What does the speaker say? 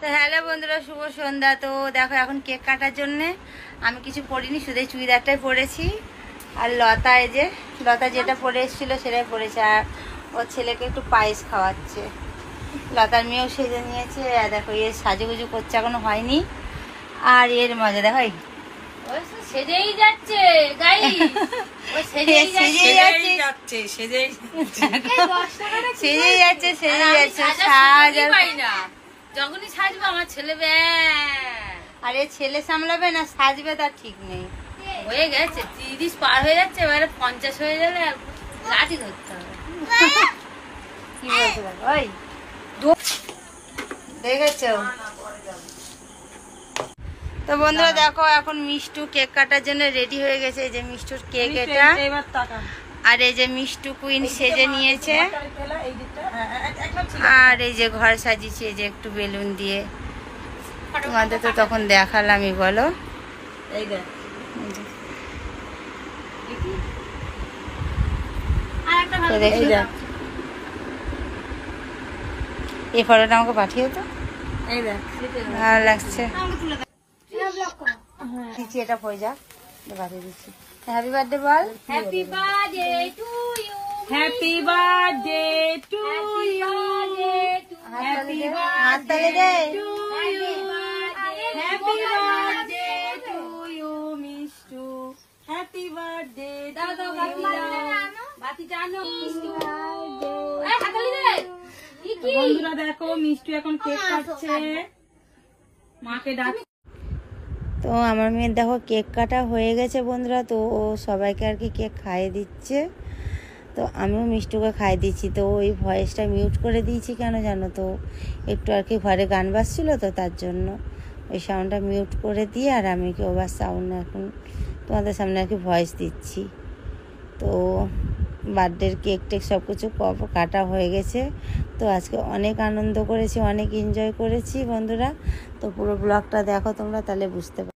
তো হ্যালো বন্ধুরা, শুভ সন্ধ্যা। তো দেখো এখন কেক কাটার জন্যে আমি কিছু পরিনি, শুধু চুড়িদারটাই পরেছি। আর লতা লতা যেটা পরে এসেছিলো সেটাই পরেছে। আর ওর ছেলেকে একটু পায়েস খাওয়াচ্ছে। লতার মেয়েও সেজে নিয়েছে। আর দেখো এর সাজুগুজু করছে, এখনো হয়নি। আর এর মজা দেখো, সেজেই যাচ্ছে সেজেই যাচ্ছে। যখনই সাজবো আমার ছেলে আরে ছেলে সামলাবে না, সাজবে তার ঠিক নেই। হয়ে গেছে 30 পার হয়ে যাচ্ছে, এবারে 50 হয়ে গেলে লাঠি ধরতে হবে। কি বলছে দেখো, ওই দেখেছো? তো বন্ধুরা দেখো এখন মিষ্টু কেক কাটার জন্য রেডি হয়ে গেছে। এই যে মিষ্টুর কেক এটা। আর এই যে মিষ্টু কুইন সেজে নিয়েছে। আর এই যে ঘর সাজিয়েছে, এই যে একটু বেলুন দিয়ে। তোমাদের তো তখন দেখালামই, বলো। এই ফটোটা আমাকে পাঠিয়ে তো, ভালো লাগছে। এটা হয়ে যাক, পাঠিয়ে দিচ্ছি। হ্যাপি বার্থডে বল। Happy birthday to you, happy birthday to you, happy birthday to you, happy birthday to you Mishtu, happy birthday to বাতি জানো বন্ধুরা দেখো মিষ্টু এখন কেক কাটছে, মাকে ডাক। তো আমার মেয়ের দেখো কেক কাটা হয়ে গেছে বন্ধুরা। তো ও সবাইকে আর কি কেক খাইয়ে দিচ্ছে। তো আমিও মিষ্টুকে খাইয়ে দিচ্ছি। তো ওই ভয়েসটা মিউট করে দিয়েছি, কেন জানো তো, একটু আর কি ঘরে গান বাজছিলো, তো তার জন্য ওই সাউন্ডটা মিউট করে দিয়ে আর আমি কি ওভার সাউন্ড এখন তোমাদের সামনে আর কি ভয়েস দিচ্ছি। তো বার্থডের কেক টেক সব কিছু কাটা হয়ে গেছে। তো আজকে অনেক আনন্দ করেছি, অনেক এনজয় করেছি বন্ধুরা। তো পুরো ব্লগটা দেখো তোমরা, তাহলে বুঝতে পারো।